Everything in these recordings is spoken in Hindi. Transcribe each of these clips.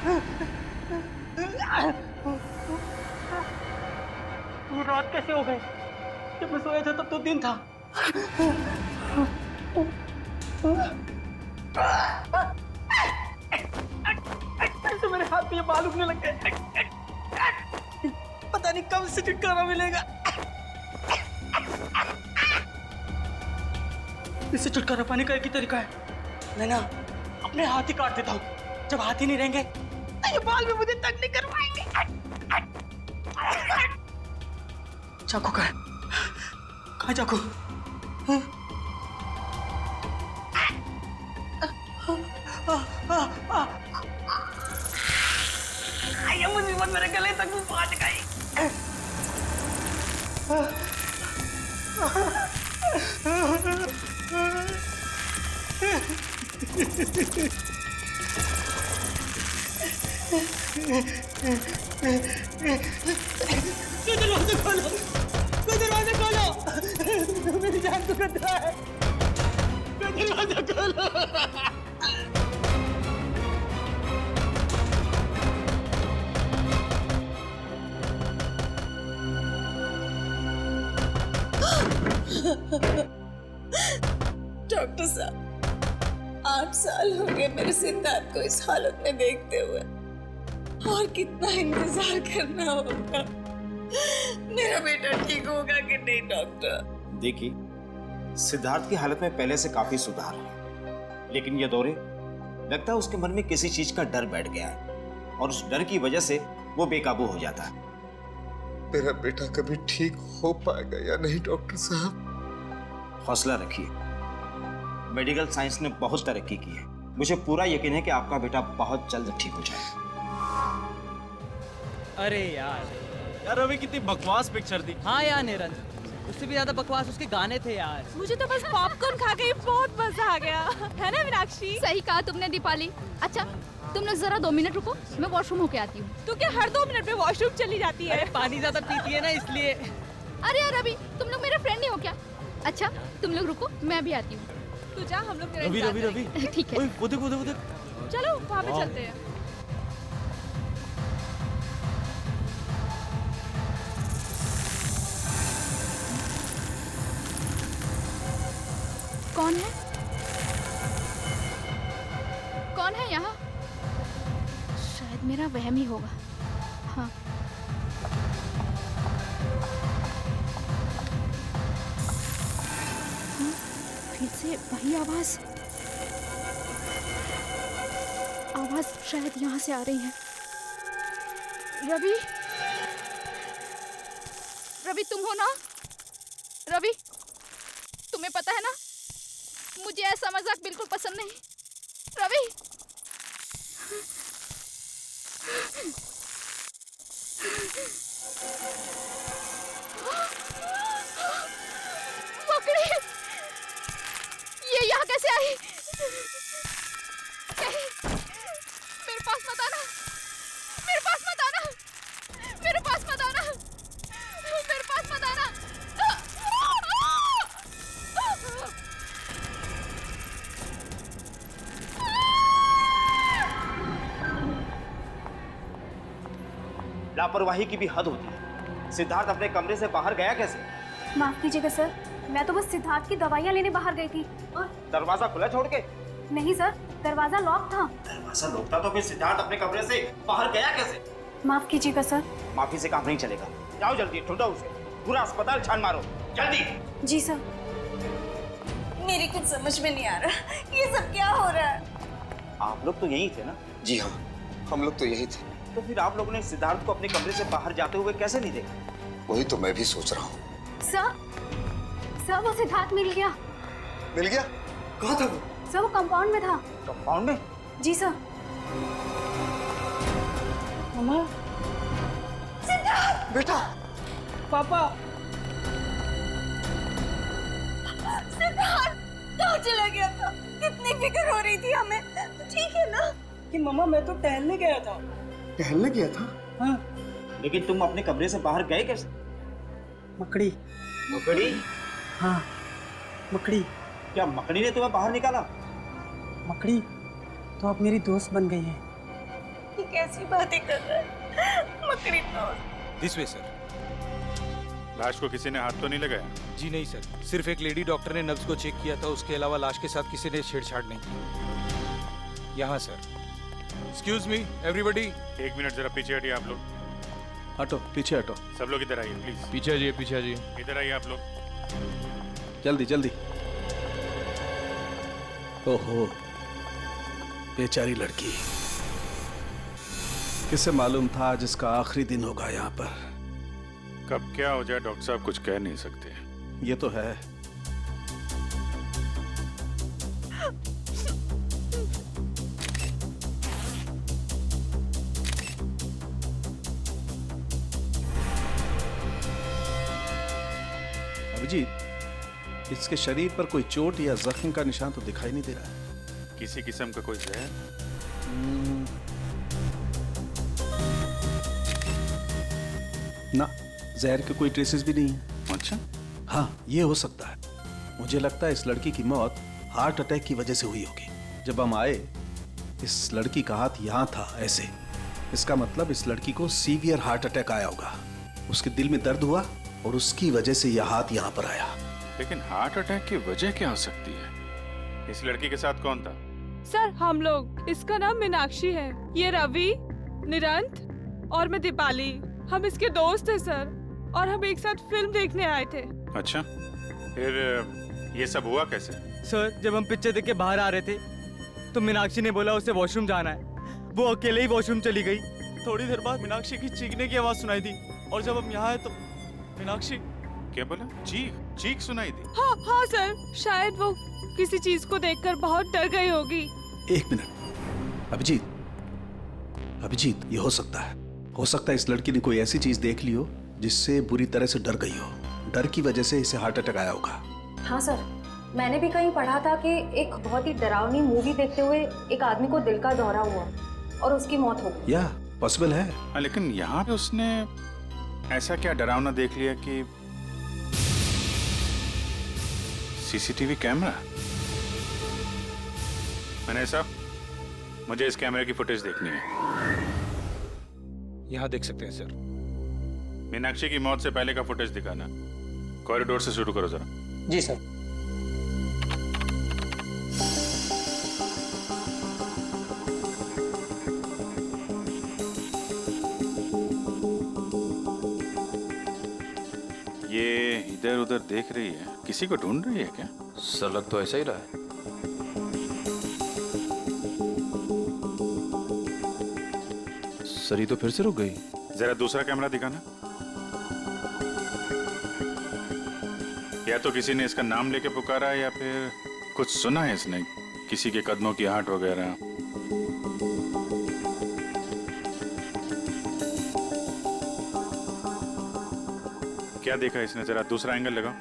ये रात कैसे हो गई? जब मैं सोया था तब तो दिन था। ऐसे मेरे हाथ में ये बाल उगने लग गए। पता नहीं कब से छुटकारा मिलेगा। इससे छुटकारा पाने का एक ही तरीका है, मैं ना अपने हाथ ही काट देता हूँ। जब हाथ ही नहीं रहेंगे तो ये बाल भी मुझे तंग नहीं कर पाएंगे। चाकू कहाँ चाकू? ये मुसीबत मेरे गले तक भी पहुंच गई। दरवाजा खोलो, कोई दरवाजा खोलो, मेरी जान को खतरा है। दरवाजा खोलो। डॉक्टर साहब, 8 साल हो गए मेरे सिद्धार्थ को इस हालत में देखते हुए, और कितना इंतजार करना होगा। मेरा बेटा ठीक होगा कि नहीं डॉक्टर? देखिए, सिद्धार्थ की हालत में पहले से काफी सुधार है, लेकिन ये दौरे लगता है उसके मन में किसी चीज का डर बैठ गया है और उस डर की वजह से वो बेकाबू हो जाता है। मेरा बेटा कभी ठीक हो पाएगा या नहीं डॉक्टर साहब? हौसला रखिए, मेडिकल साइंस ने बहुत तरक्की की है। मुझे पूरा यकीन है कि आपका बेटा बहुत जल्द ठीक हो जाएगा। अरे यार अभी कितनी बकवास पिक्चर थी। हाँ यार निरंजन, उससे भी ज्यादा बकवास उसके गाने थे यार। मुझे तो बस पॉपकॉर्न खा के बहुत मजा आ गया, है ना मीनाक्षी? सही कहा तुमने दीपाली। अच्छा तुम लोग जरा 2 मिनट रुको, मैं वॉशरूम होके आती हूँ। तू क्या हर 2 मिनट में वॉशरूम चली जाती है? अरे पानी ज्यादा पीती है ना इसलिए। अरे यार अभी तुम लोग मेरे फ्रेंड नहीं हो क्या? अच्छा तुम लोग रुको, मैं भी आती हूँ। तू जा, हम लोग रवि रवि रवि ठीक है। ओए वो देख। चलो वहाँ पे चलते हैं। कौन है? कौन है यहाँ? शायद मेरा वहम ही होगा। हाँ फिर से वही आवाज शायद यहाँ से आ रही है। रवि, रवि तुम हो ना? रवि, तुम्हें पता है ना मुझे ऐसा मजाक बिल्कुल पसंद नहीं। रवि, मकड़ी, ये यहाँ कैसे आई? नहीं, मेरे पास मत आना, मेरे पास मत आना, मेरे पास मत आना, मेरे पास मत आना। लापरवाही की भी हद होती है। सिद्धार्थ अपने कमरे से बाहर गया कैसे? माफ कीजिएगा सर, मैं तो बस सिद्धार्थ की दवाइयाँ लेने बाहर गई थी और दरवाजा खुला छोड़ के? नहीं सर, दरवाजा लॉक था। दरवाजा लॉक था तो फिर सिद्धार्थ अपने कमरे से बाहर गया कैसे? माफ कीजिएगा सर। माफी से काम नहीं चलेगा। जाओ जल्दी ढूंढो उसे, पूरा अस्पताल छान मारो जल्दी। जी सर। मेरी कुछ समझ में नहीं आ रहा, ये सब क्या हो रहा है? आप लोग तो यही थे ना? जी हाँ, हम लोग तो यही थे। तो फिर आप लोगों ने सिद्धार्थ को अपने कमरे से बाहर जाते हुए कैसे नहीं देखा? वही तो मैं भी सोच रहा हूँ। सर वो सिद्धार्थ मिल गया। मिल गया? कहाँ था वो? सर वो कंपाउंड में था। कंपाउंड में? जी सर। मम्मा, सिद्धार्थ! बेटा! पापा, सिद्धार्थ कहाँ चला गया था? कितनी फिक्र हो रही थी हमें। ठीक है ना? कि मम्मा मैं तो टहलने गया था। टहलने गया था? हाँ। लेकिन तुम अपने कमरे से बाहर गए कैसे? मकड़ी। मकड़ी? हाँ, मकड़ी। क्या मकड़ी ने तुम्हें बाहर निकाला? मकड़ी तो अब मेरी दोस्त बन गई है। ये कैसी बातें कर रहा है? मकड़ी तो दिस वे सर। लाश को किसी ने हाथ तो नहीं लगाया? जी नहीं सर, सिर्फ एक लेडी डॉक्टर ने नब्ज को चेक किया था, उसके अलावा लाश के साथ किसी ने छेड़छाड़ नहीं की। यहाँ sir. Excuse me everybody. 1 minute जरा पीछे हटिए आप लोग। हटो, पीछे हटो। सब लोग इधर आइए प्लीज। पीछे आइए, पीछे आइए। इधर आइए आप लोग। जल्दी जल्दी। ओहो, बेचारी लड़की। किसे मालूम था आज इसका आखिरी दिन होगा यहाँ पर। कब क्या हो जाए डॉक्टर साहब कुछ कह नहीं सकते। ये तो है। अभिजीत, इसके शरीर पर कोई चोट या जख्म का निशान तो दिखाई नहीं दे रहा है। किसी किस्म का कोई जहर? ना, जहर के कोई ट्रेसेस भी नहीं है। अच्छा। हाँ, ये हो सकता है। मुझे लगता है इस लड़की की मौत हार्ट अटैक की वजह से हुई होगी। जब हम आए, इस लड़की का हाथ यहाँ था ऐसे। इसका मतलब इस लड़की को सीवियर हार्ट अटैक आया होगा। उसके दिल में दर्द हुआ और उसकी वजह से यह हाथ यहाँ पर आया। लेकिन हार्ट अटैक की वजह क्या हो सकती है? इस लड़की के साथ कौन था? सर हम लोग, इसका नाम मीनाक्षी है, ये रवि, निरंत और मैं दीपाली। हम इसके दोस्त हैं सर, और हम एक साथ फिल्म देखने आए थे। अच्छा, फिर ये सब हुआ कैसे? सर जब हम पिक्चर देख के बाहर आ रहे थे तो मीनाक्षी ने बोला उसे वॉशरूम जाना है। वो अकेले ही वॉशरूम चली गई। थोड़ी देर बाद मीनाक्षी की चीखने की आवाज सुनाई दी और जब हम यहाँ आए तो मीनाक्षी। क्या बोला? चीख सुनाई दी? हाँ हाँ सर, शायद वो किसी चीज को देखकर बहुत डर गई होगी। 1 मिनट। अभिजीत, ये हो सकता है। हो सकता है इस लड़की ने कोई ऐसी चीज देख ली हो जिससे बुरी तरह से डर गई हो। डर की वजह से इसे हार्ट अटैक आया होगा। हाँ सर, मैंने भी कहीं पढ़ा था कि एक बहुत ही डरावनी मूवी देखते हुए एक आदमी को दिल का दौरा हुआ और उसकी मौत हो गई। या पॉसिबल है। हाँ, लेकिन यहाँ पे उसने ऐसा क्या डरावना देख लिया कि सीसीटीवी कैमरा? मैंने साहब, मुझे इस कैमरे की फुटेज देखनी है। यहाँ देख सकते हैं सर। मीनाक्षी की मौत से पहले का फुटेज दिखाना। कॉरिडोर से शुरू करो जरा। जी सर। ये इधर उधर देख रही है, किसी को ढूंढ रही है क्या? सर लग तो ऐसा ही रहा है। सर ये तो फिर से रुक गई। जरा दूसरा कैमरा दिखाना। या तो किसी ने इसका नाम लेके पुकारा है या फिर कुछ सुना है इसने, किसी के कदमों की आहट वगैरह। क्या देखा इसने? जरा दूसरा एंगल लगाओ।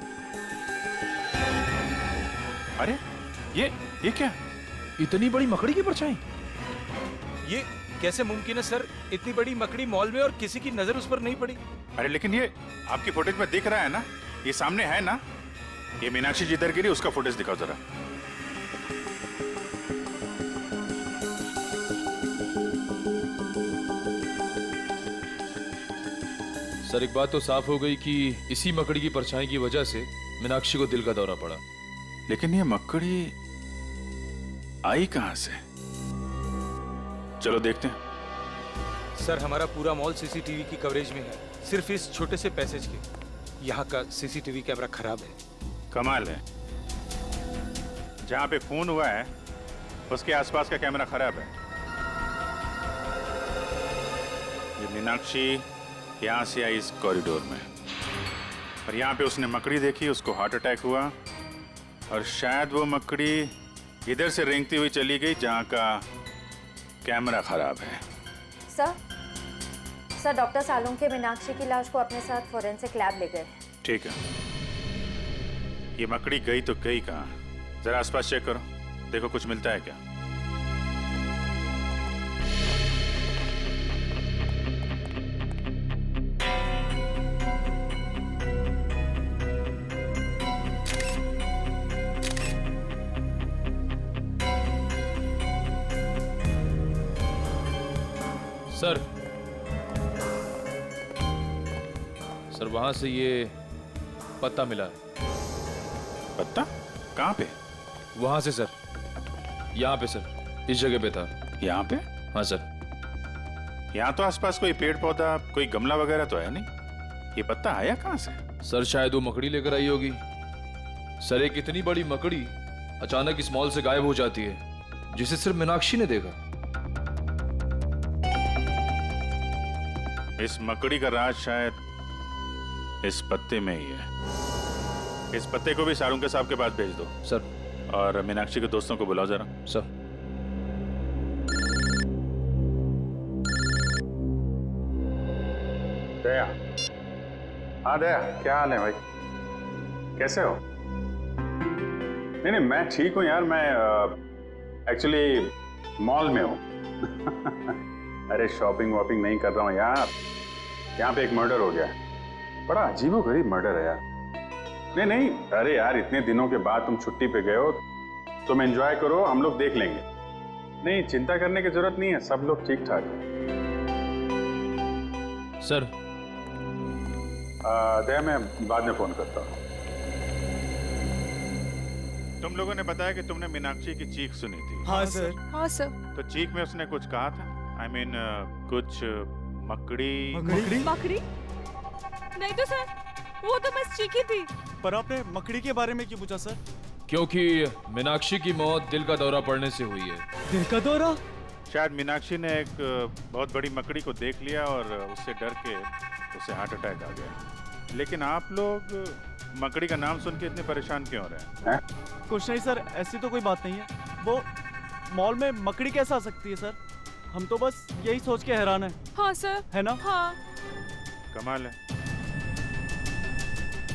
अरे ये क्या? इतनी बड़ी मकड़ी की परछाई? ये कैसे मुमकिन है सर? इतनी बड़ी मकड़ी मॉल में और किसी की नजर उस पर नहीं पड़ी। अरे लेकिन ये आपकी फुटेज में दिख रहा है ना, ये सामने है ना। ये मीनाक्षी जिधर गिरी उसका फुटेज दिखाओ जरा। सर एक बात तो साफ हो गई कि इसी मकड़ी की परछाई की वजह से मीनाक्षी को दिल का दौरा पड़ा। लेकिन ये मकड़ी आई कहां से? चलो देखते हैं। सर हमारा पूरा मॉल सीसीटीवी की कवरेज में है, सिर्फ इस छोटे से पैसेज के। यहाँ का सीसीटीवी कैमरा खराब है। कमाल है, जहां पे खून हुआ है उसके आसपास का कैमरा खराब है। ये मीनाक्षी यहाँ से आई इस कॉरिडोर में, और यहाँ पे उसने मकड़ी देखी, उसको हार्ट अटैक हुआ, और शायद वो मकड़ी इधर से रेंगती हुई चली गई जहाँ का कैमरा खराब है। सर डॉक्टर सालुंखे मीनाक्षी की लाश को अपने साथ फोरेंसिक लैब ले गए। ठीक है, ये मकड़ी गई तो गई कहाँ? जरा आसपास चेक करो, देखो कुछ मिलता है क्या। सर सर वहां से ये पत्ता मिला है। पत्ता कहाँ पे? वहां से सर, यहाँ पे सर, इस जगह पे था। यहाँ पे? हाँ सर। यहाँ तो आसपास कोई पेड़ पौधा, कोई गमला वगैरह तो है नहीं। ये पत्ता आया कहाँ से? सर शायद वो मकड़ी लेकर आई होगी। सर एक इतनी बड़ी मकड़ी अचानक इस मॉल से गायब हो जाती है, जिसे सिर्फ मीनाक्षी ने देखा। इस मकड़ी का राज शायद इस पत्ते में ही है। इस पत्ते को भी सारुंके साहब के पास भेज दो सर। और मीनाक्षी के दोस्तों को बुलाओ जरा। सर। दया, हाँ दया, क्या हाल है भाई? कैसे हो? नहीं नहीं, मैं ठीक हूँ यार। मैं एक्चुअली मॉल में हूँ। अरे शॉपिंग वॉपिंग नहीं कर रहा हूँ यार। यहाँ पे एक मर्डर हो गया है। बड़ा अजीबोगरीब मर्डर है यार। नहीं नहीं, अरे यार इतने दिनों के बाद तुम छुट्टी पे गए हो, तुम एंजॉय करो, हम लोग देख लेंगे। नहीं, चिंता करने की जरूरत नहीं है, सब लोग ठीक ठाक है। सर दया, मैं बाद में फोन करता हूँ। तुम लोगों ने बताया कि तुमने मीनाक्षी की चीख सुनी थी। हाँ सर। हाँ सर। तो चीख में उसने कुछ कहा था? I mean, कुछ मकड़ी? मकड़ी? नहीं तो सर, वो तो बस चीखी थी। पर आपने मकड़ी के बारे में क्यों पूछा सर? क्योंकि मीनाक्षी की मौत दिल का दौरा पड़ने से हुई है। दिल का दौरा? शायद मीनाक्षी ने एक बहुत बड़ी मकड़ी को देख लिया और उससे डर के उसे हार्ट अटैक आ गया। लेकिन आप लोग मकड़ी का नाम सुन के इतने परेशान क्यों हो रहे हैं? कुछ नहीं सर, ऐसी तो कोई बात नहीं है। वो मॉल में मकड़ी कैसे आ सकती है सर? हम तो बस यही सोच के हैरान है। हाँ सर। है ना? हाँ। कमाल है,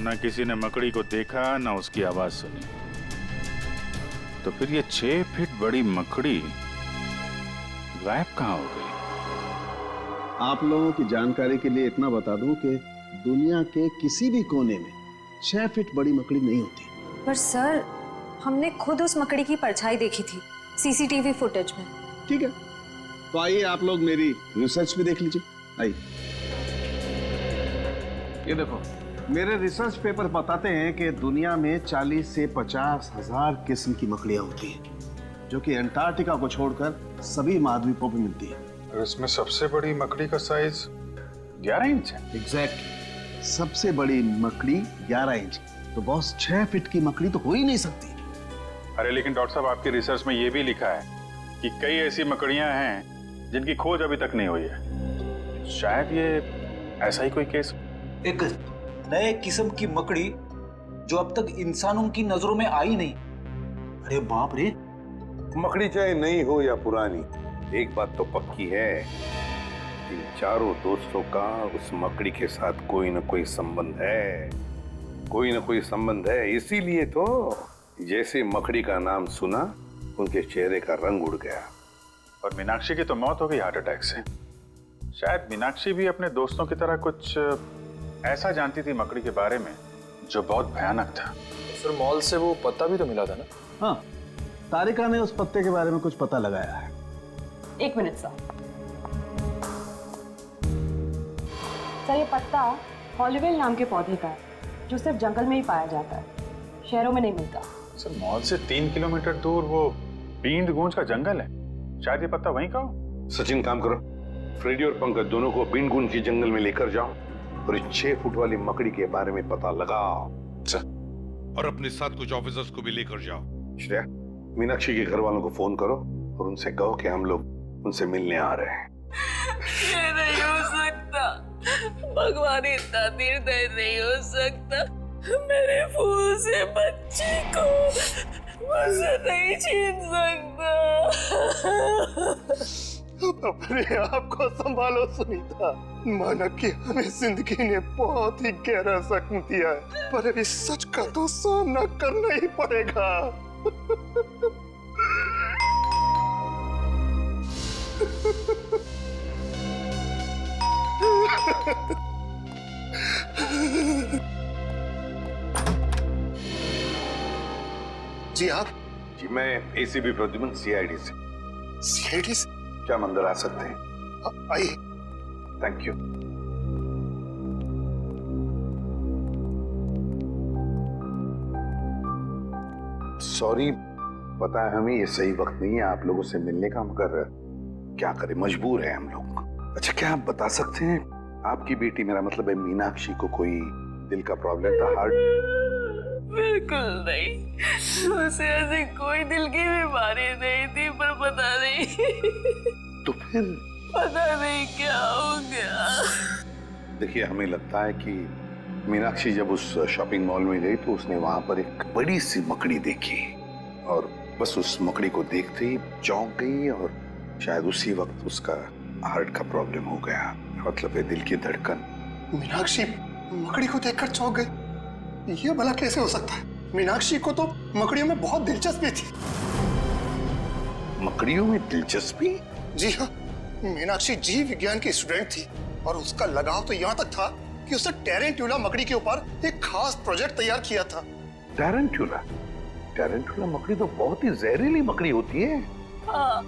ना किसी ने मकड़ी को देखा ना उसकी आवाज सुनी। तो फिर ये 6 फीट बड़ी मकड़ी गायब कहाँ हो गई? आप लोगों की जानकारी के लिए इतना बता दूं कि दुनिया के किसी भी कोने में 6 फीट बड़ी मकड़ी नहीं होती। पर सर, हमने खुद उस मकड़ी की परछाई देखी थी सीसीटीवी फुटेज में। ठीक है, तो आइए आप लोग मेरी रिसर्च भी देख लीजिए। आइए, ये देखो, मेरे रिसर्च पेपर बताते हैं कि दुनिया में 40 से 50 हजार किस्म की मकड़ियां होती हैं, जो कि अंटार्कटिका को छोड़कर सभी महाद्वीपों पर मिलती है। और इसमें सबसे बड़ी मकड़ी का साइज 11 इंच है। एग्जैक्टली, सबसे बड़ी मकड़ी 11 इंच। तो बॉस 6 फीट की मकड़ी तो हो ही नहीं सकती। अरे लेकिन डॉक्टर साहब, आपकी रिसर्च में ये भी लिखा है कि कई ऐसी मकड़ियां हैं जिनकी खोज अभी तक नहीं हुई है। शायद ये ऐसा ही कोई केस। एक नए किस्म की मकड़ी जो अब तक इंसानों की नजरों में आई नहीं। अरे बाप रे! मकड़ी चाहे नई हो या पुरानी, एक बात तो पक्की है, इन चारों दोस्तों का उस मकड़ी के साथ कोई ना कोई संबंध है। कोई ना कोई संबंध है, इसीलिए तो जैसे मकड़ी का नाम सुना उनके चेहरे का रंग उड़ गया। और मीनाक्षी की तो मौत हो गई हार्ट अटैक से। शायद मीनाक्षी भी अपने दोस्तों की तरह कुछ ऐसा जानती थी मकड़ी के बारे में जो बहुत भयानक था। सर मॉल से वो पत्ता भी तो मिला था ना? हाँ, तारिका ने उस पत्ते के बारे में कुछ पता लगाया है। 1 मिनट सर। सर, ये पत्ता हॉलीवेल नाम के पौधे का है, जो सिर्फ जंगल में ही पाया जाता है, शहरों में नहीं मिलता। सर मॉल से 3 किलोमीटर दूर वो बींद गूंज का जंगल है, शायद ये पत्ता वहीं का हो। सचिन, काम करो, फ्रेडी और पंकज दोनों को बींडगुंज की जंगल में लेकर जाओ और इस 6 फुट वाली मकड़ी के बारे में पता लगाओ। और अपने साथ कुछ ऑफिसर्स को भी लेकर जाओ। श्रेया, मीनाक्षी के घर वालों को फोन करो और उनसे कहो कि हम लोग उनसे मिलने आ रहे हैं। ये नहीं हो सकता, भगवान इतना निर्दय नहीं हो सकता। मेरे फूल से बच्चे को मुझसे नहीं छीन सकता। अपने आप को संभालो सुनीता। माना कि हमें जिंदगी ने बहुत ही गहरा जख्म दिया है, पर अभी सच का तो सामना करना ही पड़ेगा। जी आप? जी मैं एसीपी प्रद्युमन, सीआईडी से। सीआईडी से? क्या हम अंदर आ सकते हैं? आइए। Thank you. सॉरी, पता है हमें ये सही वक्त नहीं है आप लोगों से मिलने का, मगर क्या करें, मजबूर है हम लोग। अच्छा, क्या आप बता सकते हैं आपकी बेटी, मेरा मतलब है मीनाक्षी को कोई दिल का प्रॉब्लम था, हार्ट? बिल्कुल नहीं, उसे ऐसी कोई दिल की बीमारी नहीं थी, पर पता नहीं तो फिर पता नहीं क्या हो गया। देखिए, हमें लगता है कि मीनाक्षी जब उस शॉपिंग मॉल में गई तो उसने वहां पर एक बड़ी सी मकड़ी देखी और बस उस मकड़ी को देखते ही चौंक गई और शायद उसी वक्त उसका हार्ट का प्रॉब्लम हो गया, मतलब है दिल की धड़कन। मीनाक्षी मकड़ी को देखकर चौंक गई, ये भला कैसे हो सकता है? मीनाक्षी को तो मकड़ियों में बहुत दिलचस्पी थी। मकड़ियों में दिलचस्पी? जी हाँ, मीनाक्षी जीव विज्ञान की स्टूडेंट थी और उसका लगाव तो यहाँ तक था कि उसने टेरेंट्यूला मकड़ी के ऊपर एक खास प्रोजेक्ट तैयार किया था। टेरेंट्यूला? टेरेंट्यूला मकड़ी तो बहुत ही जहरीली मकड़ी होती है। हाँ,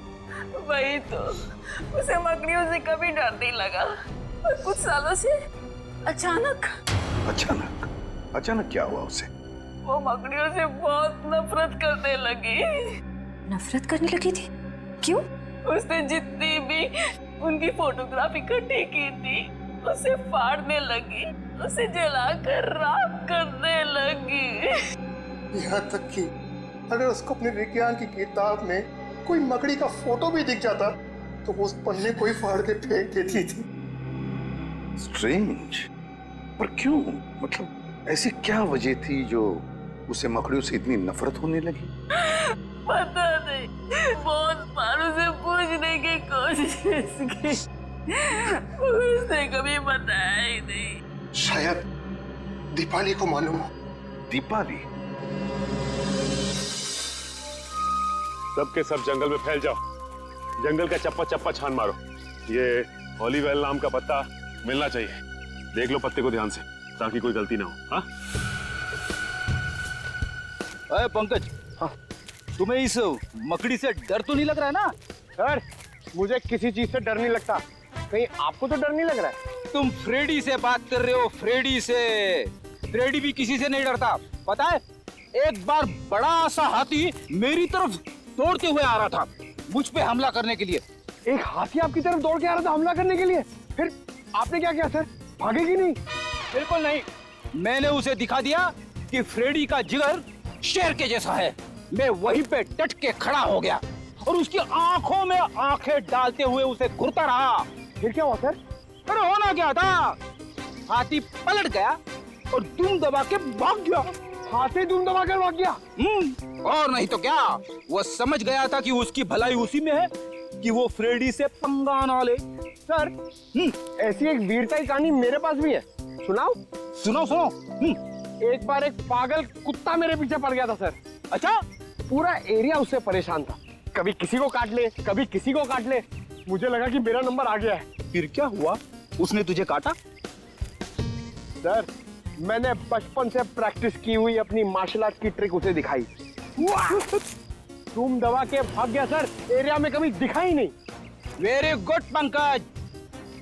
वही तो। उसे मकड़ियों से कभी डर नहीं लगा और कुछ सालों से अचानक क्या हुआ उसे? वो मकड़ियों से बहुत नफरत करने लगी। नफरत करने लगी थी? क्यों? उसने जितनी भी उनकी फोटोग्राफ इकट्ठी की थी उसे फाड़ने लगी, उसे जलाकर राख करने लगी। यहाँ तक कि अगर उसको अपने विज्ञान की किताब में कोई मकड़ी का फोटो भी दिख जाता तो वो उस पन्ने को ही फाड़ के फेंक देती थी। स्ट्रेंज, पर क्यों? मतलब ऐसी क्या वजह थी जो उसे मकड़ियों से इतनी नफरत होने लगी? पता नहीं, बहुत बार उसे पूछने की कोशिश की, उसने कभी बताया ही नहीं। शायद दीपाली को मालूम हो। दीपाली? सब के सब जंगल में फैल जाओ, जंगल का चप्पा चप्पा छान मारो। ये ओलिवेल नाम का पत्ता मिलना चाहिए, देख लो पत्ते को ध्यान से ताकि कोई गलती ना हो। हाँ? अरे पंकज, हाँ, तुम्हें इस मकड़ी से डर तो नहीं लग रहा है ना? सर, मुझे किसी चीज से डर नहीं लगता, कहीं आपको तो डर नहीं लग रहा है? तुम फ्रेडी से बात कर रहे हो, फ्रेडी से। फ्रेडी भी किसी से नहीं डरता, पता है? एक बार बड़ा सा हाथी मेरी तरफ दौड़ते हुए आ रहा था मुझ पे हमला करने के लिए। एक हाथी आपकी तरफ दौड़ के आ रहा था हमला करने के लिए? फिर आपने क्या किया सर? भागेगी नहीं? बिल्कुल नहीं, मैंने उसे दिखा दिया कि फ्रेडी का जिगर शेर के जैसा है। मैं वहीं पे डट के खड़ा हो गया और उसकी आंखों में आंखें डालते हुए उसे घूरता रहा। फिर क्या हुआ सर? अरे होना क्या था, हाथी पलट गया और दुम दबा के भाग गया। हाथी दुम दबा कर भाग गया? और नहीं तो क्या, वो समझ गया था कि उसकी भलाई उसी में है कि वो फ्रेडी से पंगा ना ले। सर, ऐसी एक वीरता की कहानी मेरे पास भी है, सुनाओ? सुनो। एक बार एक पागल कुत्ता मेरे पीछे पड़ गया था सर। अच्छा? पूरा एरिया उससे परेशान था, कभी किसी को काट ले, कभी किसी को काट ले। मुझे लगा कि मेरा नंबर आ गया है। फिर क्या हुआ? उसने तुझे काटा? सर, मैंने बचपन से प्रैक्टिस की हुई अपनी मार्शल आर्ट की ट्रिक उसे दिखाई, तुम दबा के भाग गया सर, एरिया में कभी दिखा ही नहीं। वेरी गुड पंकज,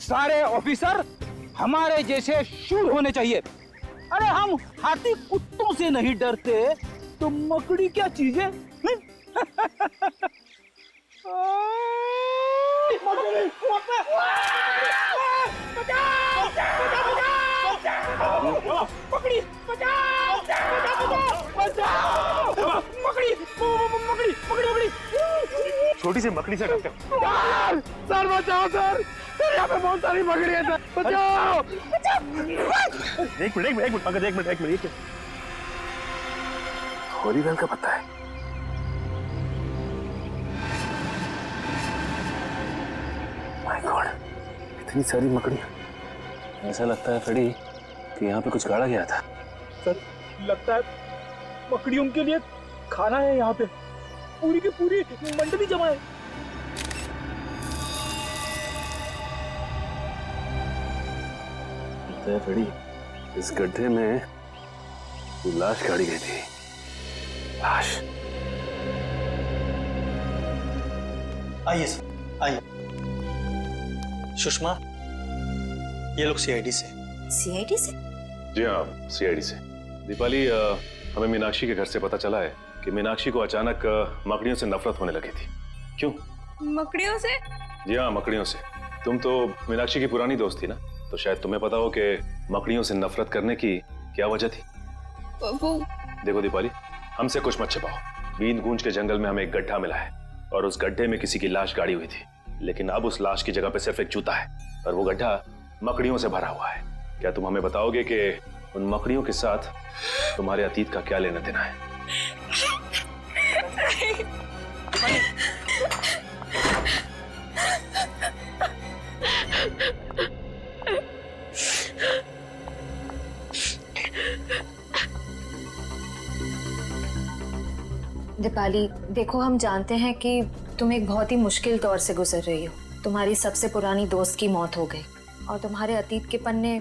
सारे ऑफिसर हमारे जैसे शूर होने चाहिए। अरे हम हाथी कुत्तों से नहीं डरते तो मकड़ी क्या चीज है? मकड़ी बचाओ! मकड़ी! छोटी सी मकड़ी से डरते हो? सर बचाओ सर, यहाँ पे बहुत सारी मकड़ी है सर, बचाओ! एक मिनट पंकज, एक मिनट। ओलिवेल का पता है? माय गॉड, इतनी सारी मकड़ियां। ऐसा लगता है फ्रेडी कि यहाँ पे कुछ गाड़ा गया था। सर, लगता है मकड़ियों के लिए खाना है यहाँ पे, पूरी की पूरी मंडली जमा है। लगता है फ्रेडी, इस गड्ढे में लाश गाड़ी गई थी। लाश। आइए सर, आइए। सुषमा, ये लोग सीआईडी से। सीआईडी से? जी हाँ, सीआईडी से। दीपाली, हमें मीनाक्षी के घर से पता चला है कि मीनाक्षी को अचानक मकड़ियों से नफरत होने लगी थी। क्यों? मकड़ियों से? जी हाँ, मकड़ियों से। तुम तो मीनाक्षी की पुरानी दोस्त थी ना, तो शायद तुम्हें पता हो कि मकड़ियों से नफरत करने की क्या वजह थी। वो देखो दीपाली, हमसे कुछ मत छिपाओ। बीन गूंज के जंगल में हमें एक गड्ढा मिला है और उस गड्ढे में किसी की लाश गाड़ी हुई थी, लेकिन अब उस लाश की जगह पे सिर्फ एक जूता है और वो गड्ढा मकड़ियों से भरा हुआ है। क्या तुम हमें बताओगे कि उन मकड़ियों के साथ तुम्हारे अतीत का क्या लेना देना है? दीपाली, देखो हम जानते हैं कि तुम एक बहुत ही मुश्किल दौर से गुजर रही हो। तुम्हारी सबसे पुरानी दोस्त की मौत हो गई और तुम्हारे अतीत के पन्ने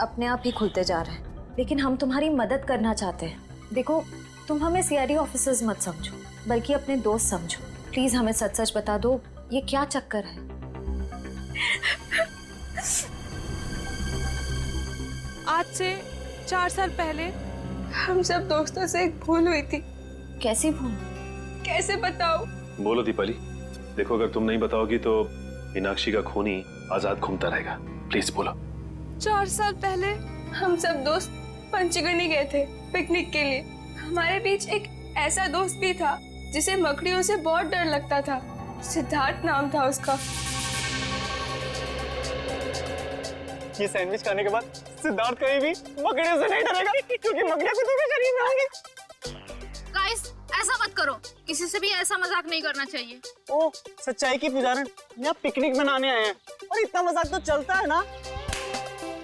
अपने आप ही खुलते जा रहे हैं, लेकिन हम तुम्हारी मदद करना चाहते हैं। देखो, तुम हमें सीआईडी ऑफिसर्स मत समझो, बल्कि अपने दोस्त समझो। प्लीज हमें सच सच बता दो, ये क्या चक्कर है? आज से 4 साल पहले हम सब दोस्तों से एक भूल हुई थी। कैसी भूल? कैसे बताओ? बोलो दीपाली। देखो, अगर तुम नहीं बताओगी तो मीनाक्षी का खून ही आजाद घूमता रहेगा। प्लीज बोलो। 4 साल पहले हम सब दोस्त पंचगनी गए थे पिकनिक के लिए। हमारे बीच एक ऐसा दोस्त भी था जिसे मकड़ियों से बहुत डर लगता था। सिद्धार्थ नाम था उसका। ये सैंडविच खाने के बाद सिद्धार्थ कहीं भी मकड़ियों से नहीं डरेगा, क्योंकि मकड़ियां खुद के शरीर में होंगी। गाइस, ऐसा मत करो। किसी से भी ऐसा मजाक नहीं करना चाहिए। ओ, सच्चाई की पुजारन, यहाँ पिकनिक मनाने आए हैं और इतना मजाक तो चलता है ना।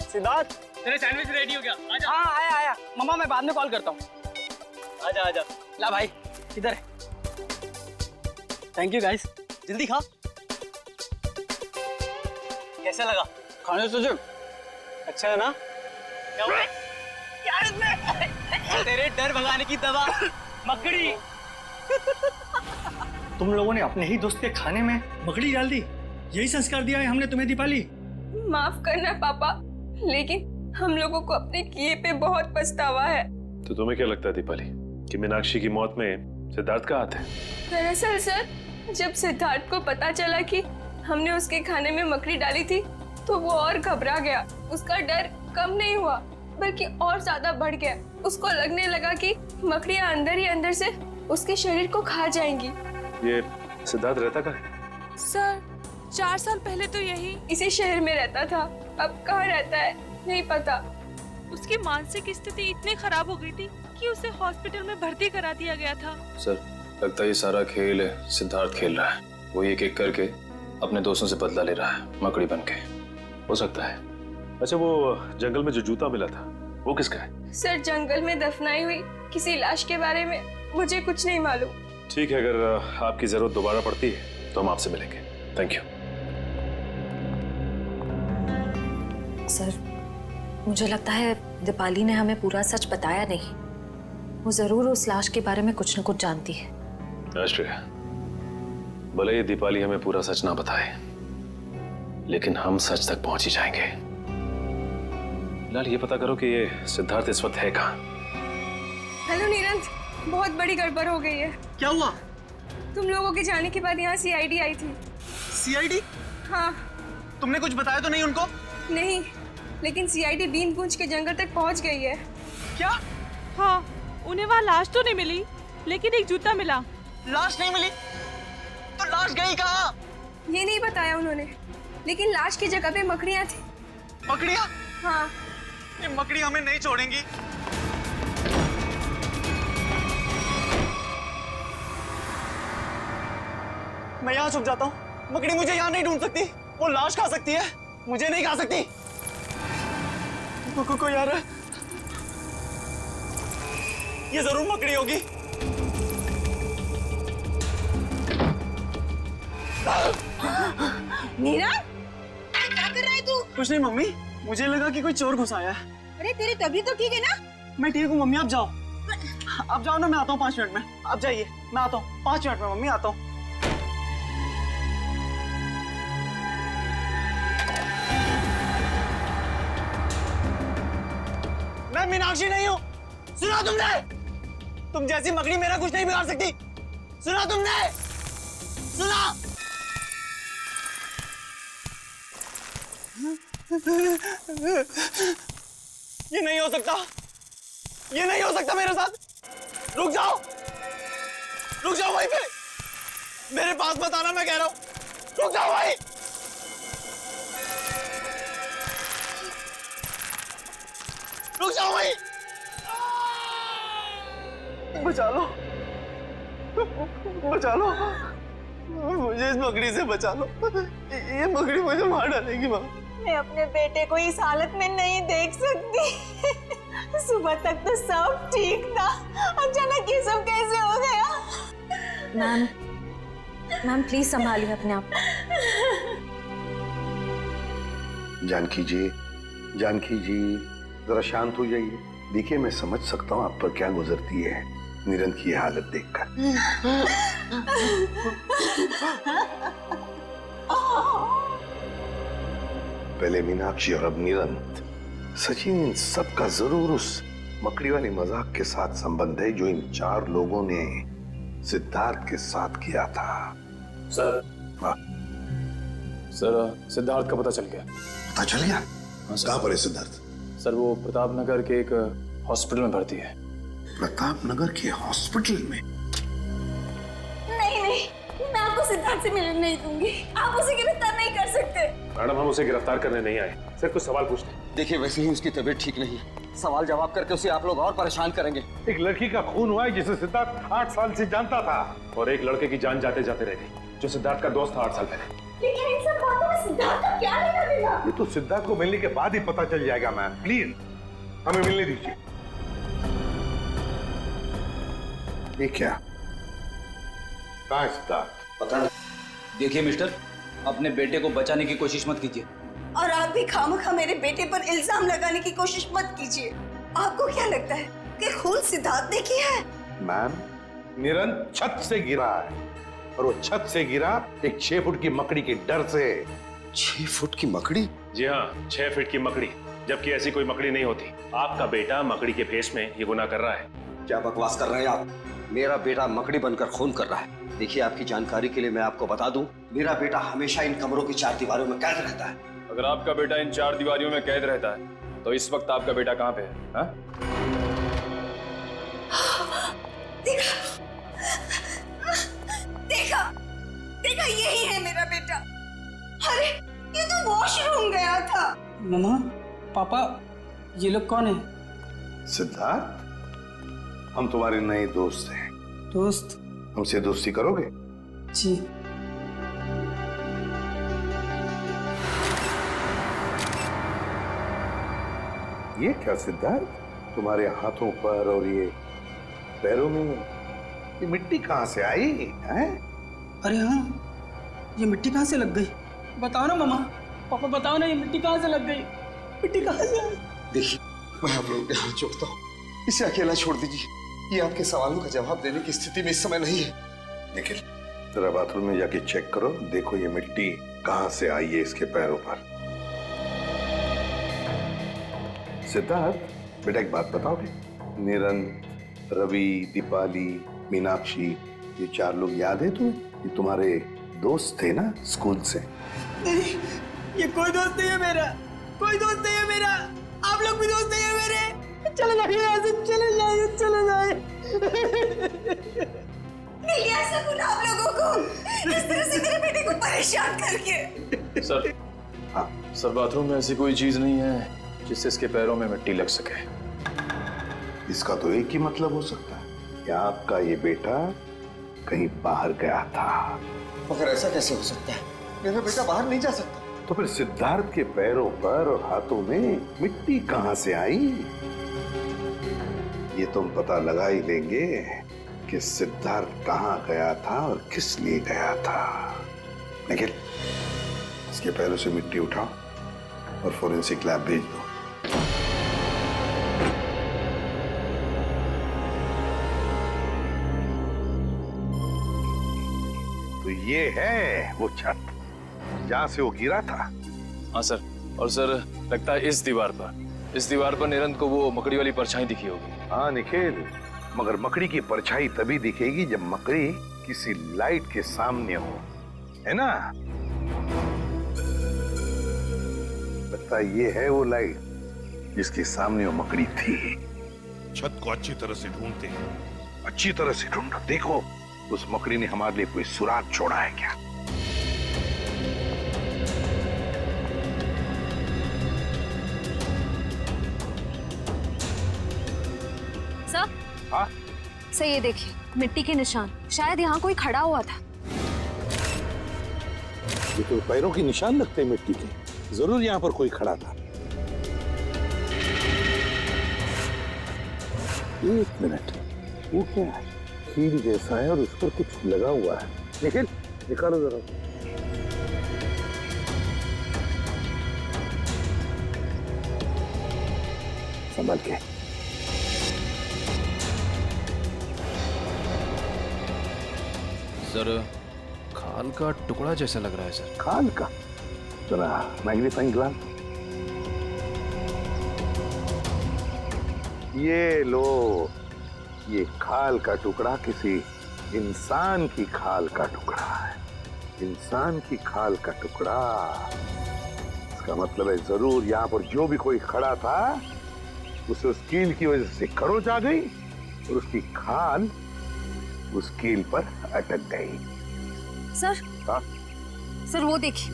सिद्धार्थ, तेरे सैंडविच रेडी हो गया? आजा। हाँ, आया। मम्मा, मैं बाद में कॉल करता हूँ। आजा। ला भाई, इधर है। थैंक यू गाइस, जल्दी खा। कैसा लगा? खाने से जो अच्छा है ना? क्या हुआ? यार इसमें तेरे डर भगाने की दवा मकड़ी। तुम लोगों ने अपने ही दोस्त के खाने में मकड़ी डाल दी। यही संस्कार दिया है हमने तुम्हें दीपाली। माफ करना पापा, लेकिन हम लोगों को अपने किए पे बहुत पछतावा है। तो तुम्हें क्या लगता है दीपाली कि मीनाक्षी की मौत में सिद्धार्थ का हाथ है? दरअसल सर, जब सिद्धार्थ को पता चला कि हमने उसके खाने में मकड़ी डाली थी, तो वो और घबरा गया। उसका डर कम नहीं हुआ, बल्कि और ज्यादा बढ़ गया। उसको लगने लगा कि मकड़ियां अंदर ही अंदर से उसके शरीर को खा जाएंगी। ये सिद्धार्थ रहता कहाँ है? सर, 4 साल पहले तो यही इसी शहर में रहता था। अब कहाँ रहता है नहीं पता। उसकी मानसिक स्थिति इतनी खराब हो गई थी कि उसे हॉस्पिटल में भर्ती करा दिया गया था। सर, लगता है ये सारा खेल सिद्धार्थ खेल रहा है। वो एक एक करके अपने दोस्तों से बदला ले रहा है, मकड़ी बन के। हो सकता है। अच्छा, वो जंगल में जो जूता मिला था वो किसका है? सर, जंगल में दफनाई हुई किसी लाश के बारे में मुझे कुछ नहीं मालूम। ठीक है, अगर आपकी जरूरत दोबारा पड़ती है तो हम आपसे मिलेंगे। Thank you. सर, मुझे लगता है दीपाली ने हमें पूरा सच बताया नहीं। वो जरूर उस लाश के बारे में कुछ न कुछ जानती है। आश्रय, भले ही दीपाली हमें पूरा सच ना बताए, लेकिन हम सच तक पहुंच ही जाएंगे। लाल, ये पता करो कि ये सिद्धार्थ इस वक्त है कहाँ? हेलो नीरज, बहुत बड़ी गड़बड़ हो गई है। क्या हुआ? तुम लोगों के जाने के बाद यहाँ सीआईडी आई थी। सीआईडी? हाँ। तुमने कुछ बताया तो नहीं उनको? नहीं, लेकिन सीआईडी बीन गूंज के जंगल तक पहुँच गई है। क्या? हाँ, उन्हें वहाँ लाश तो नहीं मिली, लेकिन एक जूता मिला। लाश नहीं मिली? तो लाश गई कहाँ? ये नहीं बताया उन्होंने, लेकिन लाश की जगह पे मकड़ियाँ थी। मकड़ियाँ? हाँ। ये मकड़ी हमें नहीं छोड़ेंगी। मैं यहाँ छुप जाता हूँ। मकड़ी मुझे यहाँ नहीं ढूंढ सकती। वो लाश खा सकती है, मुझे नहीं खा सकती। कोई आ रहा है। ये जरूर मकड़ी होगी। नीरज, क्या कर रहा है तू? कुछ नहीं मम्मी, मुझे लगा कि कोई चोर घुस आया है। अरे तेरी तबीयत तो ठीक है ना? मैं ठीक हूँ मम्मी, आप जाओ। आप जाओ ना, मैं आता हूँ 5 मिनट में। आप जाइए, मैं आता हूँ 5 मिनट में। मम्मी, आता हूँ। मीनाक्षी नहीं हूँ। सुना तुमने? तुम जैसी मकड़ी मेरा कुछ नहीं बिगाड़ सकती। सुना तुमने? सुना? ये नहीं हो सकता, ये नहीं हो सकता मेरे साथ। रुक जाओ वहीं पे, मेरे पास मत आना, मैं कह रहा हूं। रुक जाओ भाई, रुक जाओ भाई, बचा लो, बचा लो मुझे, इस मकड़ी से बचा लो। ये मकड़ी मुझे मार डालेगी माँ। मैं अपने बेटे को इस हालत में नहीं देख सकती। सुबह तक तो सब ठीक था, अचानक ये सब कैसे हो गया? मैम प्लीज संभालिए अपने आप। जानकी जी जरा शांत हो जाइए। देखिए मैं समझ सकता हूँ आप पर क्या गुजरती है निरंत की हालत देखकर। पहले मीनाक्षी और अब निरंत। सचिन, इन सबका जरूर उस मकड़ी वाली मजाक के साथ संबंध है जो इन 4 लोगों ने सिद्धार्थ के साथ किया था। सर, सिद्धार्थ का पता चल गया। पता चल गया? कहाँ पर है सिद्धार्थ? सर वो प्रताप नगर के एक हॉस्पिटल में भर्ती है। प्रताप नगर के हॉस्पिटल में? नहीं, मैं आपको सिद्धार्थ से मिलने नहीं दूंगी। आप उसे गिरफ्तार नहीं कर सकते। मैडम हम उसे गिरफ्तार करने नहीं आए, सिर्फ कुछ सवाल पूछते। देखिए वैसे ही उसकी तबीयत ठीक नहीं है, सवाल जवाब करके उसे आप लोग और परेशान करेंगे। एक लड़की का खून हुआ है जिसे सिद्धार्थ 8 साल से जानता था, और एक लड़के की जान जाते जाते रह गई जो सिद्धार्थ का दोस्त था 8 साल पहले। लेकिन इन सब बातों में सिद्धार्थ का क्या लेना देना? ये तो सिद्धार्थ को मिलने के बाद ही पता चल जाएगा। मैम प्लीज हमें मिलने दीजिए। ये क्या? कहाँ है सिद्धार्थ? पता नहीं। देखिए मिस्टर, अपने बेटे को बचाने की कोशिश मत कीजिए। और आप भी खामखा मेरे बेटे पर इल्जाम लगाने की कोशिश मत कीजिए। आपको क्या लगता है कि खून सिद्धार्थ ने किया है? मैम निरंत छत से गिरा है, और वो छत से गिरा एक 6 फुट की मकड़ी के डर से। 6 फुट की मकड़ी? जी हाँ, 6 फीट की मकड़ी, जबकि ऐसी कोई मकड़ी नहीं होती। आपका बेटा मकड़ी के भेष में ये गुनाह कर रहा है। क्या बकवास कर रहे हैं आप? मेरा बेटा मकड़ी बनकर खून कर रहा है। देखिए आपकी जानकारी के लिए मैं आपको बता दूं, मेरा बेटा हमेशा इन कमरों की 4 दीवारों में कैद रहता है। अगर आपका बेटा इन 4 दीवारों में कैद रहता है तो इस वक्त आपका बेटा कहाँ पे है? हा? देखा यही है मेरा बेटा। अरे ये तो वॉशरूम गया था। मम्मा, पापा, ये लोग कौन है? सिद्धार्थ, हम तुम्हारे नए दोस्त हैं। दोस्त? हमसे दोस्ती करोगे? जी। ये क्या सिद्धार्थ, तुम्हारे हाथों पर और ये पैरों में ये मिट्टी कहाँ से आई है? अरे हाँ, ये मिट्टी कहाँ से लग गई? बताओ ना मामा, पापा बताओ ना, ये मिट्टी कहाँ से लग गई? मिट्टी कहाँ से आई? देखिए मैं आप लोगों के हाथ जोड़ता हूँ, इसे अकेला छोड़ दीजिए। ये आपके सवालों का जवाब देने की स्थिति में इस समय नहीं है। निखिल, जरा बाथरूम में जाके चेक करो, देखो ये मिट्टी कहाँ से आई है इसके पैरों पर। सिद्धार्थ बेटा एक बात बताओगे? निरंत, रवि, दीपाली, मीनाक्षी, ये 4 लोग याद है तुम्हें? ये तुम्हारे दोस्त थे ना स्कूल से? नहीं, ये कोई दोस्त नहीं है मेरा, कोई दोस्त नहीं है मेरा। आप लोग भी दोस्त नहीं है मेरे। चले जाइए यहाँ से, चले जाइए, चले जाइए। मिल गया सुकून आप लोगों को, इस तरह से मेरे बेटे को परेशान करके। सर बाथरूम में ऐसी कोई चीज नहीं है जिससे इसके पैरों में मिट्टी लग सके। इसका तो एक ही मतलब हो सकता है कि आपका ये बेटा कहीं बाहर गया था। मगर ऐसा कैसे हो सकता है? मेरा बेटा बाहर नहीं जा सकता। तो फिर सिद्धार्थ के पैरों पर और हाथों में मिट्टी कहां से आई? ये तुम पता लगा ही लेंगे कि सिद्धार्थ कहां गया था और किस लिए गया था। निखिल, इसके पैरों से मिट्टी उठाओ और फोरेंसिक लैब भेज दो। तो ये है वो छत जहां से वो गिरा था। हाँ सर, और सर लगता है इस दीवार पर इस दीवार पर निरंत को वो मकड़ी वाली परछाई दिखी होगी। हाँ निखिल, मगर मकड़ी की परछाई तभी दिखेगी जब मकड़ी किसी लाइट के सामने हो, है ना? लगता है ये है वो लाइट जिसके सामने वो मकड़ी थी। छत को अच्छी तरह से ढूंढते हैं, अच्छी तरह से ढूंढो। देखो उस मकड़ी ने हमारे लिए कोई सुराग छोड़ा है क्या? सर, हाँ? सर ये देखिए, मिट्टी के निशान। शायद यहाँ कोई खड़ा हुआ था। ये तो पैरों के निशान लगते हैं मिट्टी के। जरूर यहाँ पर कोई खड़ा था। एक मिनट, वो क्या है? कील जैसा है और उस पर कुछ लगा हुआ है। निखिल, निकालो जरा। संभल के। सर, खाल का टुकड़ा जैसा लग रहा है सर। खाल का? जरा मैग्नीफाइंग ग्लास। ये लो, ये खाल का टुकड़ा किसी इंसान की खाल का टुकड़ा है। इंसान की खाल का टुकड़ा। इसका मतलब है जरूर यहाँ पर जो भी कोई खड़ा था उसे उस कील की वजह से खरोच आ गई और उसकी खाल उस कील पर अटक गई। सर, हाँ? सर वो देखिए,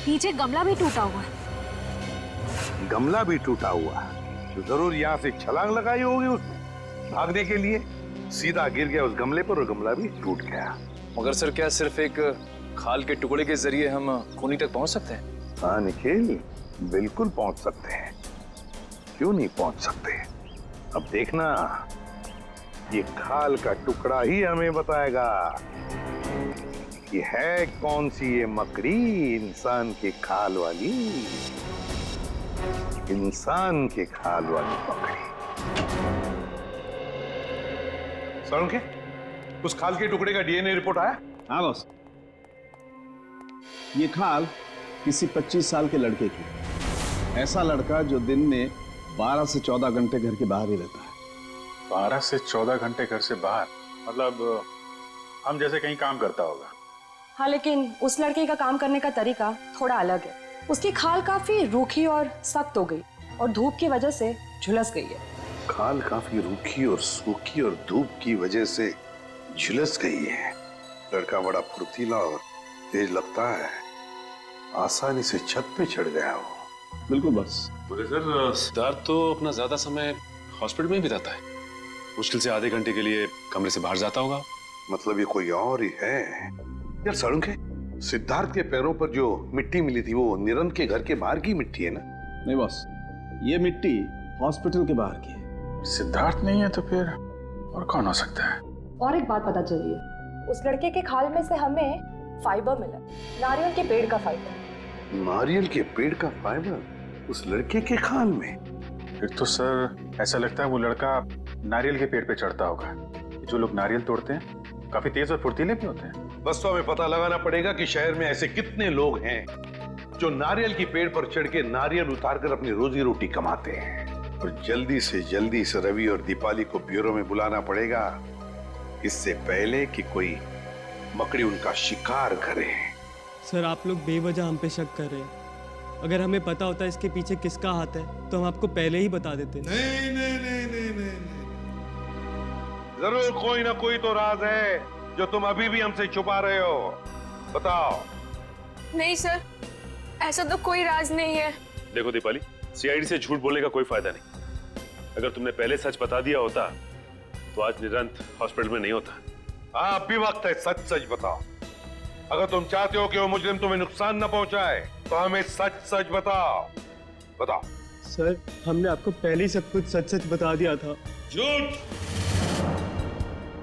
नीचे गमला भी टूटा हुआ है। गमला भी टूटा हुआ है तो जरूर यहाँ से छलांग लगाई होगी उसने भागने के लिए। सीधा गिर गया उस गमले पर और गमला भी टूट गया। मगर सर, क्या सिर्फ एक खाल के टुकड़े के जरिए हम खूनी तक पहुंच सकते हैं? हाँ निखिल, बिल्कुल पहुंच सकते हैं। क्यों नहीं पहुंच सकते? अब देखना, ये खाल का टुकड़ा ही हमें बताएगा कि है कौन सी ये मकड़ी इंसान के खाल वाली। इंसान के खाल वाली मकड़ी। सर के उस खाल के टुकड़े का डीएनए रिपोर्ट आया? हाँ बॉस, ये खाल किसी 25 साल के लड़के की। ऐसा लड़का जो दिन में 12 से 14 घंटे घर के बाहर ही रहता है। 12 से 14 घंटे घर से बाहर? मतलब हम जैसे कहीं काम करता होगा। हाँ, लेकिन उस लड़के का काम करने का तरीका थोड़ा अलग है। उसकी खाल काफी रूखी और सख्त हो गई और धूप की वजह से झुलस गई है। खाल काफी रूखी और सूखी और धूप की वजह से झुलस गई है। लड़का बड़ा फुर्तीला और तेज लगता है। आसानी से छत पे चढ़ गया हो। बिल्कुल बस। बोले सर, सिद्धार्थ तो अपना ज्यादा समय हॉस्पिटल में ही बिताता है। मुश्किल से आधे घंटे के लिए कमरे से बाहर जाता होगा। मतलब ये कोई और ही है। यार साळुंखे, सिद्धार्थ के पैरों पर जो मिट्टी मिली थी वो निरंत के घर के बाहर की मिट्टी है ना? नहीं बॉस, ये मिट्टी हॉस्पिटल के बाहर की है। सिद्धार्थ नहीं है तो फिर और कौन हो सकता है? और एक बात पता चली है, उस लड़के के खाल में से हमें फाइबर मिला, नारियल के पेड़ का फाइबर। नारियल के पेड़ का फाइबर उस लड़के के खाल में? फिर तो सर ऐसा लगता है वो लड़का नारियल के पेड़ पे चढ़ता होगा। जो लोग नारियल तोड़ते हैं काफी तेज और फुर्तीले भी होते हैं। बस तो हमें पता लगाना पड़ेगा कि शहर में ऐसे कितने लोग हैं जो नारियल की पेड़ पर चढ़ के नारियल उतारकर अपनी रोजी रोटी कमाते हैं। और जल्दी से जल्दी इस रवि और दीपाली को ब्यूरो में बुलाना पड़ेगा, इससे पहले कि कोई मकड़ी उनका शिकार करे। सर, आप लोग बेवजह हम पे शक कर रहे हैं। अगर हमें पता होता इसके पीछे किसका हाथ है तो हम आपको पहले ही बता देते। नहीं नहीं नहीं नहीं नहीं, जरूर कोई ना कोई तो राज है जो तुम अभी भी हमसे छुपा रहे हो। बताओ। नहीं सर, ऐसा तो कोई राज नहीं है। देखो दीपाली, सीआईडी से झूठ बोलने का कोई फायदा नहीं। अगर तुमने पहले सच बता दिया होता तो आज निरंत हॉस्पिटल में नहीं होता। हाँ, अब भी वक्त है, सच सच बताओ। अगर तुम चाहते हो कि वो मुजरिम तुम्हें नुकसान न पहुंचाए तो हमें सच सच बताओ। बताओ। सर, हमने आपको पहले ही सब कुछ सच सच बता दिया था। झूठ!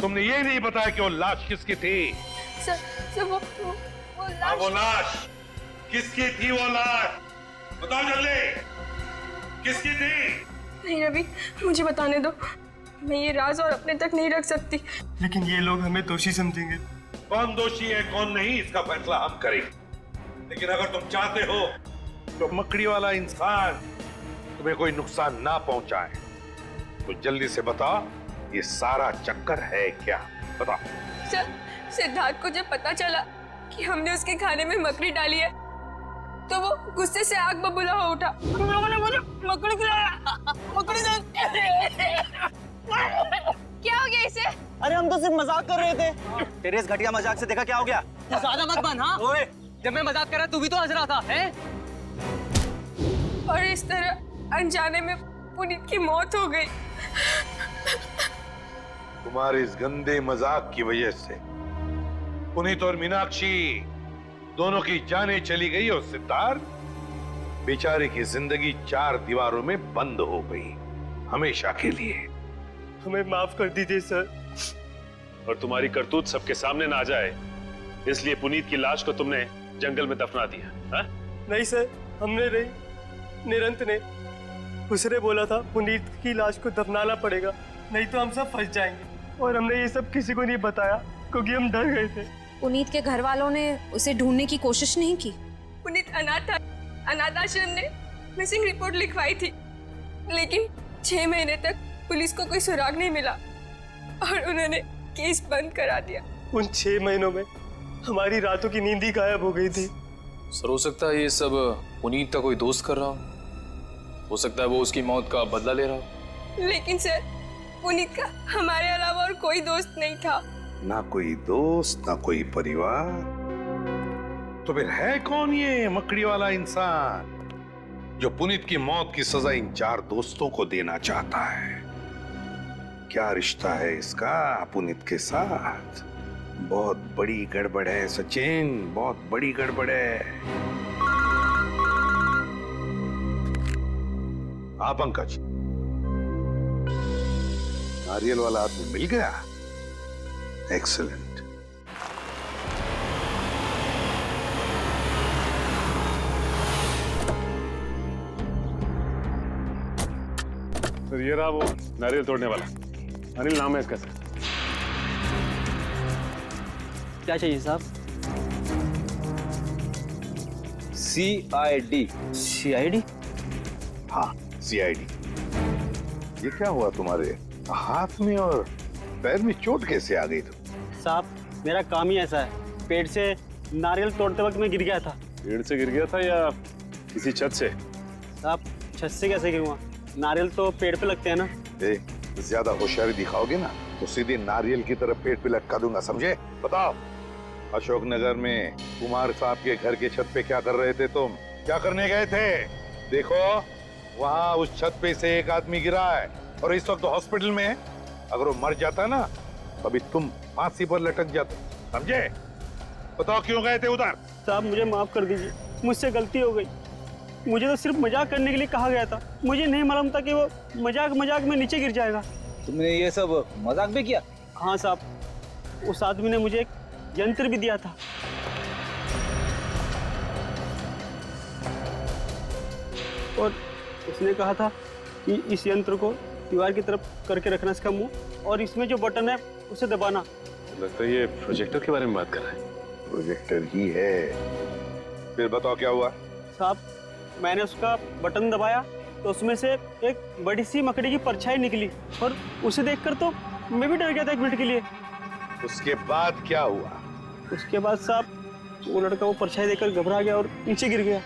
तुमने ये नहीं बताया कि वो लाश किसकी थी? सर वो लाश। वो लाश किसकी थी? वो लाश बताओ जल्दी, किसकी थी? नहीं रवि, मुझे बताने दो। मैं ये राज और अपने तक नहीं रख सकती। लेकिन ये लोग हमें दोषी समझेंगे। कौन दोषी है कौन नहीं इसका फैसला हम करेंगे। लेकिन अगर तुम चाहते हो तो मकड़ी वाला इंसान तुम्हें कोई नुकसान ना पहुंचाए। तो जल्दी से बता, ये सारा चक्कर है क्या? बता। सर, सिद्धार्थ को जब पता चला कि हमने उसके खाने में मकड़ी डाली है तो वो गुस्से से आग बबूला हो उठा। हम लोगों ने मुझे मकड़ी खिलाया, मकड़ी क्या हो गया इसे? अरे हम तो सिर्फ मजाक कर रहे थे। तेरे इस घटिया मजाक से देखा क्या हो गया? तू ज्यादा मत बन। हाँ ओए, जब मैं मजाक कर रहा तू भी तो हंस रहा था, हैं? और इस तरह अनजाने में पुनीत की मौत हो गई। तुम्हारे इस गंदे मजाक की वजह से पुनीत और मीनाक्षी दोनों की जानें चली गई और सिद्धार्थ बेचारे की जिंदगी 4 दीवारों में बंद हो गई, हमेशा के लिए। हमें माफ कर दीजिए सर। और तुम्हारी करतूत सबके सामने ना आ जाए, इसलिए पुनीत की लाश को तुमने जंगल में दफना दिया। हा? नहीं सर, हमने नहीं, निरंत ने। उसने बोला था पुनीत की लाश को दफनाना पड़ेगा, नहीं तो हम सब फंस जाएंगे। और हमने ये सब किसी को नहीं बताया क्योंकि हम डर गए थे। पुनीत के घर वालों ने उसे ढूंढने की कोशिश नहीं की? पुनीत अनाथ आश्रम ने मिसिंग रिपोर्ट लिखवाई थी, लेकिन 6 महीने तक पुलिस को कोई सुराग नहीं मिला और उन्होंने केस बंद करा दिया। उन 6 महीनों में हमारी रातों की नींद ही गायब हो गई थी। सर, हो सकता है ये सब पुनीत का कोई दोस्त कर रहा हो सकता है वो उसकी मौत का बदला ले रहा हो। लेकिन सर, पुनीत का हमारे अलावा और कोई दोस्त नहीं था। ना कोई दोस्त, ना कोई परिवार, तो फिर है कौन ये मकड़ी वाला इंसान जो पुनीत की मौत की सजा इन 4 दोस्तों को देना चाहता है? क्या रिश्ता है इसका पुनीत के साथ? बहुत बड़ी गड़बड़ है सचिन, बहुत बड़ी गड़बड़ है। हाँ पंकज, नारियल वाला आदमी मिल गया। एक्सीलेंट। सर, ये रहा वो नारियल तोड़ने वाला। अनिल नाम है इसका सर। क्या चाहिए साहब? CID। CID? हाँ, CID। ये क्या हुआ तुम्हारे हाथ में और पैर में? चोट कैसे आ गई? साहब, मेरा काम ही ऐसा है। पेड़ से नारियल तोड़ते वक्त मैं गिर गया था। पेड़ से गिर गया था या किसी छत से? साहब, छत से कैसे गिरूंगा? नारियल तो पेड़ पे लगते हैं ना। ज्यादा होशियारी दिखाओगे ना तो सीधे नारियल की तरफ पेड़ पे लटका दूंगा, समझे? बताओ, अशोकनगर में कुमार साहब के घर के छत पे क्या कर रहे थे तुम? क्या करने गए थे? देखो, वहाँ उस छत पे से एक आदमी गिरा है और इस वक्त हॉस्पिटल में है। अगर वो मर जाता ना, अभी तुम फांसी पर लटक जाते, समझे? बताओ क्यों गए थे उधर? साहब, मुझे माफ कर दीजिए, मुझसे गलती हो गई। मुझे तो सिर्फ मजाक करने के लिए कहा गया था। मुझे नहीं मालूम था कि वो मजाक में नीचे गिर जाएगा। तुमने ये सब मजाक भी किया? हाँ साहब, उस आदमी ने मुझे एक यंत्र भी दिया था। और उसने कहा था कि इस यंत्र को दीवार की तरफ करके रखना इसका मुंह, और इसमें जो बटन है उसे दबाना। लगता है ये प्रोजेक्टर के बारे में बात कर रहा है। प्रोजेक्टर ही है। फिर बताओ क्या हुआ? साहब, मैंने उसका बटन दबाया तो उसमें से एक बड़ी सी मकड़ी की परछाई निकली और उसे देखकर तो मैं भी डर गया था 1 मिनट के लिए। उसके बाद क्या हुआ? उसके बाद साहब, वो लड़का वो परछाई देखकर घबरा गया और नीचे गिर गया।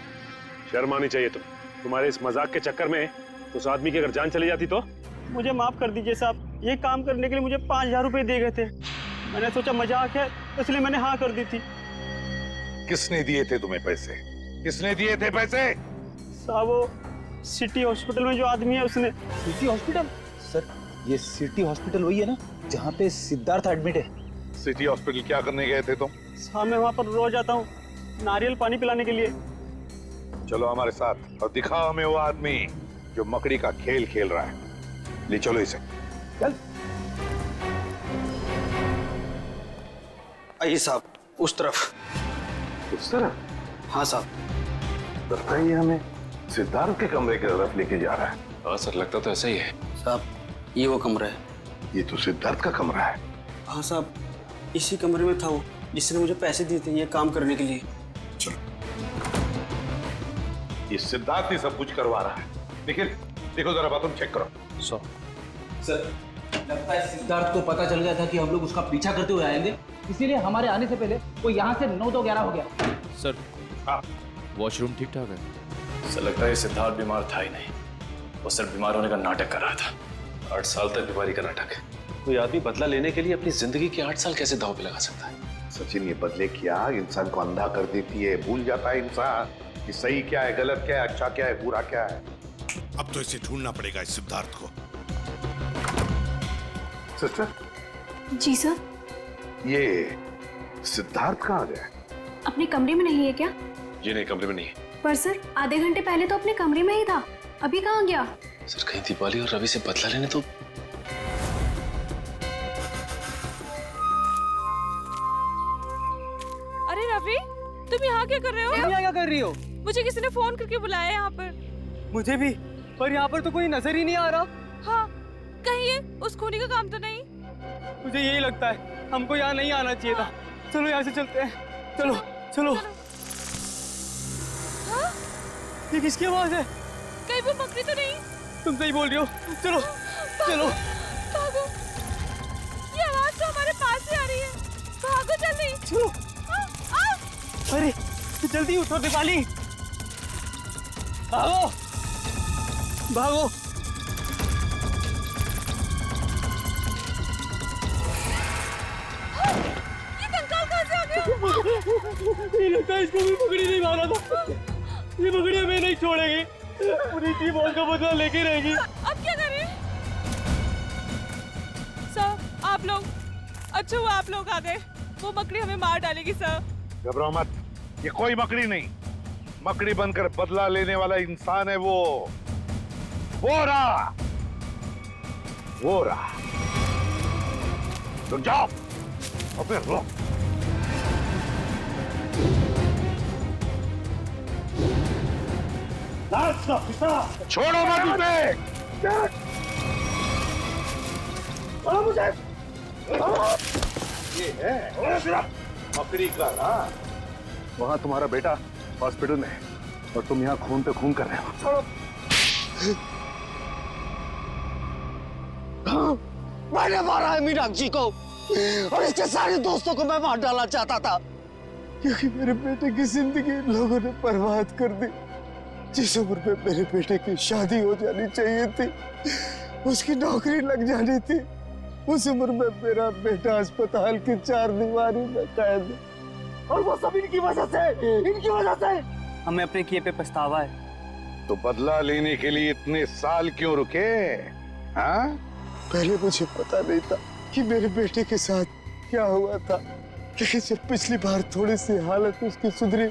शर्म आनी चाहिए तुम्हारे इस मजाक के चक्कर में उस आदमी की अगर जान चली जाती तो? मुझे माफ कर दीजिए साहब, ये काम करने के लिए मुझे 5000 रुपए दिए गए थे। मैंने सोचा मजाक है, इसलिए मैंने हाँ कर दी थी। किसने दिए थे तुम्हें पैसे? किसने दिए थे पैसे? साहब, वो सिटी हॉस्पिटल में जो आदमी है उसने। City hospital? सर, ये सिटी हॉस्पिटल वही है ना जहाँ पे सिद्धार्थ एडमिट है? सिटी हॉस्पिटल क्या करने गए थे तुम? साहब, मैं वहाँ पर रोज आता हूँ नारियल पानी पिलाने के लिए। चलो हमारे साथ और दिखाओ हमें वो आदमी जो मकड़ी का खेल खेल रहा है। ले चलो इसे। चल। आइए साहब, उस तरफ। उस तरफ? हाँ साहब। लगता है ये हमें सिद्धार्थ के कमरे की तरफ लेके जा रहा है। हाँ सर, लगता तो ऐसा ही है। साहब, ये वो कमरा है। ये तो सिद्धार्थ का कमरा है। हाँ साहब, इसी कमरे में था वो जिसने मुझे पैसे दिए थे ये काम करने के लिए। चलो, ये सिद्धार्थ ही सब कुछ करवा रहा है। निखिल देखो जरा बाथरूम चेक करो। सर लगता है सिद्धार्थ को पता चल गया था कि हम लोग उसका पीछा करते हुए आएंगे, इसीलिए हमारे आने से पहले वो यहाँ से 9 तो 11 हो गया। सर वॉशरूम ठीक ठाक है? सर लगता है सिद्धार्थ बीमार था ही नहीं, वो सिर्फ बीमार होने का नाटक कर रहा था। 8 साल तक बीमारी का नाटक है। कोई आदमी बदला लेने के लिए अपनी जिंदगी के 8 साल कैसे दांव पे लगा सकता है? सचिन, ये बदले की आग इंसान को अंधा कर देती है। भूल जाता है इंसान कि सही क्या है, गलत क्या है, अच्छा क्या है, बुरा क्या है। अब तो इसे ढूंढना पड़ेगा, इस सिद्धार्थ को। सिस्टर। जी सर। ये सिद्धार्थ कहाँ गया? अपने कमरे में नहीं है क्या? जी नहीं, कमरे में नहीं है। पर सर आधे घंटे पहले तो अपने कमरे में ही था, अभी कहाँ गया? सर कहीं दीपाली और रवि से बदला लेने तो। अरे रवि, तुम यहाँ क्या कर रहे हो? तुम यहाँ क्या कर रही हो? मुझे किसी ने फोन करके बुलाया यहाँ पर। मुझे भी, पर यहाँ पर तो कोई नजर ही नहीं आ रहा। हाँ, कहीं ये उस खूनी का काम तो नहीं? मुझे यही लगता है, हमको यहाँ नहीं आना चाहिए था। चलो यहाँ से चलते हैं, चलो चलो। हाँ? ये किसकी आवाज है? कहीं वो मकड़ी तो नहीं? तुम सही बोल रही हो, चलो चलो। भागो, ये आवाज तो हमारे पास ही आ रही है। भागो जल्दी। चलो। अरे जल्दी उठो दीपाली, भागो भागो। ये कंकाल कहाँ से आ गया? ये लगता है इसको भी पकड़ी नहीं मारा था। ये पकड़ी हमें नहीं छोड़ेगी, पूरी टीम का बदला लेके रहेगी। अब क्या करें? सर आप लोग, अच्छा हुआ आप लोग आ गए। वो मकड़ी हमें मार डालेगी सर। घबराओ मत, ये कोई मकड़ी नहीं, मकड़ी बनकर बदला लेने वाला इंसान है वो रहा। तो जाओ और फिर रो। छोड़ो मत उसे। मुझे ये है मकड़ी का ना। वहां तुम्हारा बेटा हॉस्पिटल में और तुम यहाँ खून पे खून कर रहे हो। मैंने मारा है मीनाक्षी को और इसके सारे दोस्तों को मैं मार डालना चाहता था, क्योंकि मेरे बेटे की जिंदगी इन लोगों ने बर्बाद कर दी। जिस उम्र में मेरे बेटे की शादी हो जानी चाहिए थी, उसकी नौकरी लग जानी थी, उस उम्र में मेरा बेटा अस्पताल की 4 दीवारी में कैद है। और वो सब इनकी वजह से। हमें अपने किए पे पछतावा है। तो बदला लेने के लिए इतने साल क्यों रुके? हाँ? पहले मुझे पता नहीं था कि मेरे बेटे के साथ क्या हुआ था, लेकिन जब पिछली बार थोड़ी सी हालत उसकी सुधरी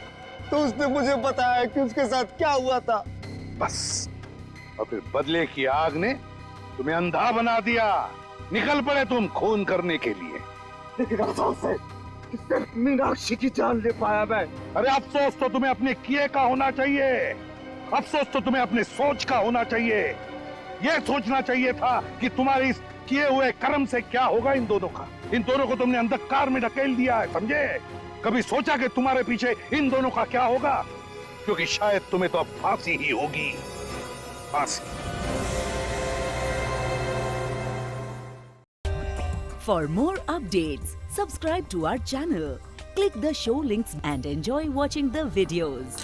तो उसने मुझे बताया कि उसके साथ क्या हुआ था। बस, और फिर बदले की आग ने तुम्हें अंधा बना दिया। निकल पड़े तुम खून करने के लिए। लेकिन अफसोस है कि सिर्फ मीनाक्षी की जान ले पाया मैं। अरे अफसोस तो तुम्हें अपने किए का होना चाहिए, अफसोस तो तुम्हें अपने सोच का होना चाहिए। यह सोचना चाहिए था कि तुम्हारे इस किए हुए कर्म से क्या होगा इन दोनों का। इन दोनों को तुमने अंधकार में ढकेल दिया है, समझे? कभी सोचा कि तुम्हारे पीछे इन दोनों का क्या होगा? क्योंकि शायद तुम्हें तो अब फांसी ही होगी, फांसी। For more updates, subscribe to our channel, click the show links and enjoy watching the videos.